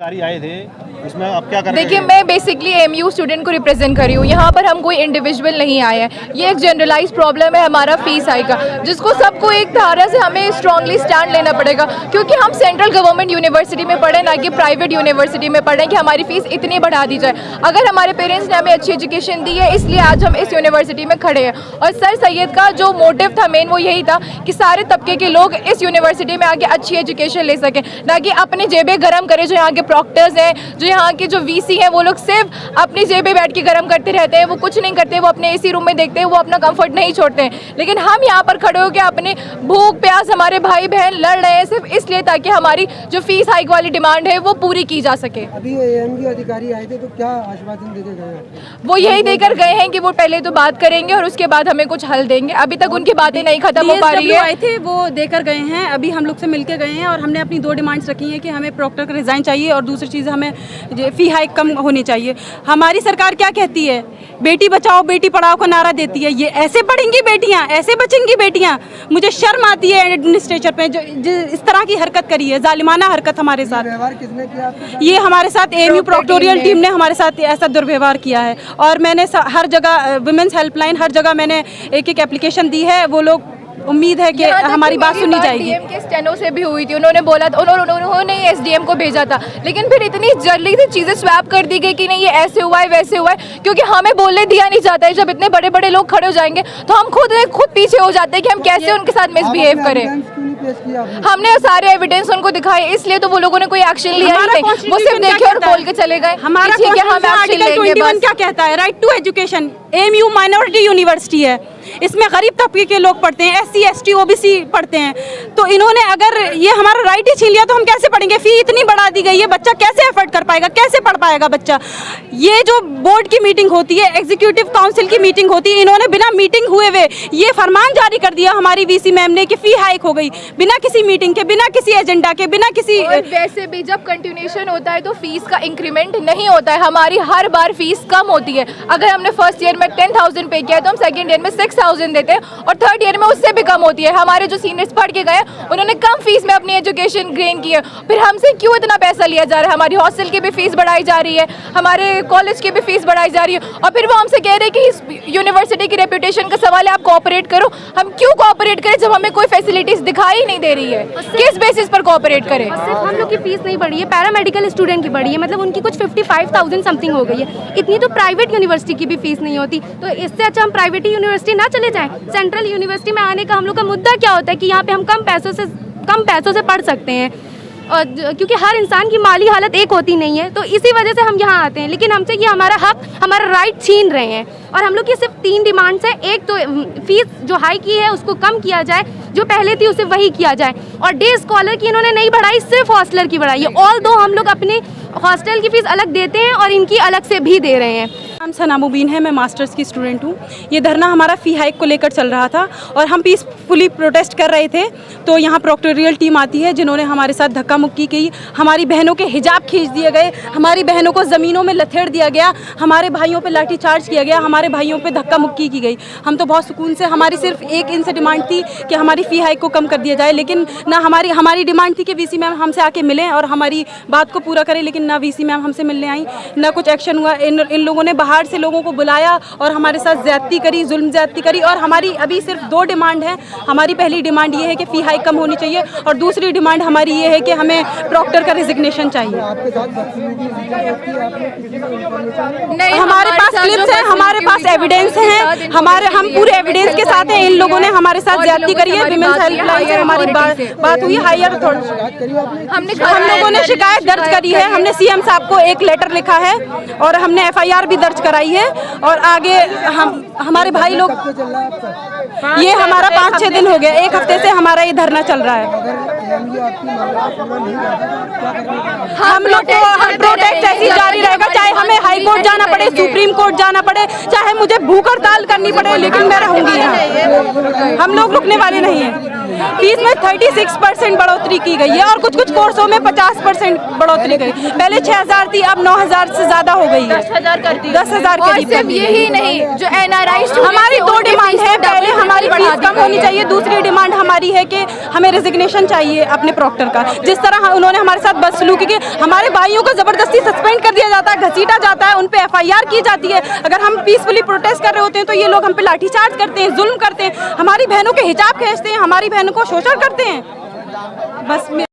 आए थे, इसमें आप क्या कर रहे हैं? देखिए, मैं बेसिकली एमयू स्टूडेंट को रिप्रेजेंट कर रही हूँ। यहाँ पर हम कोई इंडिविजुअल नहीं आए हैं। ये एक जनरलाइज प्रॉब्लम है हमारा फीस हाइक का, जिसको सबको एक धारा से हमें स्ट्रांगली स्टैंड लेना पड़ेगा, क्योंकि हम सेंट्रल गवर्नमेंट यूनिवर्सिटी में पढ़े, ना कि प्राइवेट यूनिवर्सिटी में पढ़े कि हमारी फीस इतनी बढ़ा दी जाए। अगर हमारे पेरेंट्स ने हमें अच्छी एजुकेशन दी है, इसलिए आज हम इस यूनिवर्सिटी में खड़े हैं। और सर सैयद का जो मोटिव था मेन, वो यही था कि सारे तबके के लोग इस यूनिवर्सिटी में आके अच्छी एजुकेशन ले सकें, ना कि अपनी जेबें गर्म करें। जो यहाँ के प्रॉक्टर्स हैं, जो यहाँ के जो वीसी हैं, वो लोग सिर्फ अपनी जेबें बैठ के गर्म करते रहते हैं, वो कुछ नहीं करते, वो अपने एसी रूम में देखते हैं, वो अपना कंफर्ट नहीं छोड़ते हैं। लेकिन हम यहाँ पर खड़े होकर अपने भूख प्यास हमारे भाई बहन लड़ रहे हैं सिर्फ इसलिए ताकि हमारी जो फीस हाइक वाली डिमांड है वो पूरी की जा सके। अभी एएमयू अधिकारी आए थे तो क्या आश्वासन देके गए? वो यही देकर गए हैं कि वो पहले तो बात करेंगे और उसके बाद हमें कुछ हल देंगे। अभी तक उनकी बातें नहीं खत्म हो पा रही है। आए थे वो देकर गए हैं, अभी हम लोग से मिलकर गए हैं और हमने अपनी 2 डिमांड्स रखी हैं कि हमें प्रॉक्टर का रिजाइन चाहिए और दूसरी चीज़ हमें फी हाइक कम होनी चाहिए। हमारी सरकार क्या कहती है? बेटी बचाओ बेटी पढ़ाओ का नारा देती है। ये ऐसे पढ़ेंगी बेटियां, ऐसे बचेंगी बेटियां। मुझे शर्म आती है एडमिनिस्ट्रेशन पे जो इस तरह की हरकत करी है, जालिमाना हरकत हमारे साथ। व्यवहार किसने किया? ये हमारे साथ एएमयू प्रोक्टोरियल टीम ने हमारे साथ ऐसा दुर्व्यवहार किया है। और मैंने हर जगह वुमेन्स हेल्पलाइन, हर जगह मैंने एक एप्लीकेशन दी है। वो लोग उम्मीद है कि हमारी बात सुनी जाएगी। डीएम के स्टेनो से भी हुई थी, उन्होंने बोला था, उन्होंने एसडीएम को भेजा था, लेकिन फिर इतनी जल्दी से चीजें स्वैप कर दी गई कि नहीं ये ऐसे हुआ है वैसे हुआ है, क्योंकि हमें बोलने दिया नहीं जाता है। जब इतने बड़े बड़े लोग खड़े हो जाएंगे तो हम खुद पीछे हो जाते हैं कि हम कैसे उनके साथ मिसबिहेव करें। हमने सारे एविडेंस उनको दिखाए, इसलिए तो वो लोगों ने कोई एक्शन लिया ही नहीं। वो सिर्फ देखे और बोल के चले गए। हमारा आर्टिकल 21 क्या कहता है? Right to education. AMU minority university है, इसमें गरीब तबके के लोग पढ़ते हैं, एससी एसटी ओबीसी पढ़ते हैं। तो इन्होंने अगर ये हमारा राइट ही छीन लिया तो हम कैसे पढ़ेंगे? फी इतनी बढ़ा दी गई है, बच्चा कैसे एफर्ट कर पाएगा, कैसे पढ़ पाएगा बच्चा? ये जो बोर्ड की मीटिंग होती है, एग्जीक्यूटिव काउंसिल की मीटिंग होती है, इन्होंने बिना मीटिंग हुए ये फरमान जारी कर दिया हमारी वीसी मैम ने कि फी हाइक हो गई, बिना किसी मीटिंग के, बिना किसी एजेंडा के, बिना किसी। वैसे भी जब कंटिन्यूएशन होता है तो फीस का इंक्रीमेंट नहीं होता है। हमारी हर बार फीस कम होती है। अगर हमने फर्स्ट ईयर में 10,000 पे किया तो हम सेकंड ईयर में 6,000 देते हैं और थर्ड ईयर में उससे भी कम होती है। हमारे जो सीनियर्स पढ़ के गए उन्होंने कम फीस में अपनी एजुकेशन गेन की है, फिर हमसे क्यों इतना पैसा लिया जा रहा है? हमारी हॉस्टल की भी फीस बढ़ाई जा रही है, हमारे कॉलेज की भी फीस बढ़ाई जा रही है, और फिर वो हमसे कह रहे हैं कि इस यूनिवर्सिटी की रेपुटेशन का सवाल है, आप कोऑपरेट करो। हम क्यों कोऑपरेट करें जब हमें कोई फैसिलिटीज दिखाई नहीं दे रही है? किस बेसिस पर कोऑपरेट करें? सिर्फ हम लोग की फीस नहीं बढ़ी है, पैरामेडिकल स्टूडेंट की बढ़ी है, मतलब उनकी कुछ 55,000 समथिंग हो गई है। इतनी तो प्राइवेट यूनिवर्सिटी की भी फीस नहीं होती। तो इससे अच्छा हम प्राइवेट यूनिवर्सिटी ना चले जाएं। सेंट्रल यूनिवर्सिटी में आने का हम लोग का मुद्दा क्या होता है कि यहाँ पे हम कम पैसों से पढ़ सकते हैं, और क्योंकि हर इंसान की माली हालत एक होती नहीं है, तो इसी वजह से हम यहाँ आते हैं। लेकिन हमसे ये हमारा हक, हमारा राइट छीन रहे हैं। और हम लोग की सिर्फ 3 डिमांड्स है। एक तो फीस जो हाई की है उसको कम किया जाए, जो पहले थी उसे वही किया जाए, और डे स्कॉलर की इन्होंने नहीं बढ़ाई, सिर्फ हॉस्टलर की बढ़ाई है। ऑल दो हम लोग अपने हॉस्टल की फीस अलग देते हैं और इनकी अलग से भी दे रहे हैं। नाम सना मुबीन है, मैं मास्टर्स की स्टूडेंट हूँ। ये धरना हमारा फ़ी हाइक को लेकर चल रहा था और हम पीसफुली प्रोटेस्ट कर रहे थे। तो यहाँ प्रोक्टोरियल टीम आती है जिन्होंने हमारे साथ धक्का मुक्की की, हमारी बहनों के हिजाब खींच दिए गए, हमारी बहनों को ज़मीनों में लथेड़ दिया गया, हमारे भाइयों पे लाठीचार्ज किया गया, हमारे भाइयों पे धक्का मुक्की की गई। हम तो बहुत सुकून से, हमारी सिर्फ एक इनसे डिमांड थी कि हमारी फ़ी हाइक को कम कर दिया जाए, लेकिन ना हमारी डिमांड थी कि वीसी मैम हमसे आके मिलें और हमारी बात को पूरा करें, लेकिन ना वीसी मैम हमसे मिलने आई, ना कुछ एक्शन हुआ। इन लोगों ने बाहर से लोगों को बुलाया और हमारे साथ ज्यादती करी, जुल्म ज्यादती करी। और हमारी अभी सिर्फ 2 डिमांड है। हमारी पहली डिमांड ये है कि फ़ी हाइक कम होनी चाहिए, और दूसरी डिमांड हमारी ये है कि हमें प्रॉक्टर का रिजिग्नेशन चाहिए। नहीं, हमारे पास क्लिप्स है, हमारे पास एविडेंस हैं, हम पूरे एविडेंस के साथ हैं। इन लोगों ने हमारे साथ ज्यादती करी है। विमेंस हेल्पलाइन से हमारी बात हुई, हायर अथॉरिटी हम लोगों ने शिकायत दर्ज करी है। हमने सीएम साहब को एक लेटर लिखा है और हमने एफआईआर भी दर्ज कराई है। और आगे हमारे भाई लोग, ये हमारा 5-6 दिन हो गया, 1 हफ्ते से हमारा ये धरना चल रहा है। हम लोग को प्रोटेस्ट ऐसी जारी रहेगा, चाहे हमें हाई कोर्ट जाना पड़े, सुप्रीम कोर्ट जाना पड़े, चाहे मुझे भूख हड़ताल करनी पड़े, लेकिन मैं रहूंगी यहाँ। हम लोग रुकने वाले नहीं हैं। फीस में 36% बढ़ोतरी की गई है और कुछ कुछ कोर्सों में 50% बढ़ोतरी गई। पहले 6,000 थी, अब 9,000 से ज्यादा हो गई है। 10,000 और करीब सिर्फ कर दी यही है। नहीं, जो एनआरआई हमारी दो डिमांड है, पहले हमारी फीस कम होनी चाहिए, दूसरी डिमांड हमारी है कि हमें रेजिग्नेशन चाहिए अपने प्रॉक्टर का। जिस तरह उन्होंने हमारे साथ बदसलूकी की, हमारे भाइयों को जबरदस्ती सस्पेंड कर दिया जाता है, घसीटा जाता है, उन पे FIR की जाती है। अगर हम पीसफुली प्रोटेस्ट कर रहे होते हैं तो ये लोग हम पे लाठीचार्ज करते हैं, जुल्म करते हैं, हमारी बहनों के हिजाब खींचते हैं, हमारी बहनों को शोषण करते हैं। बस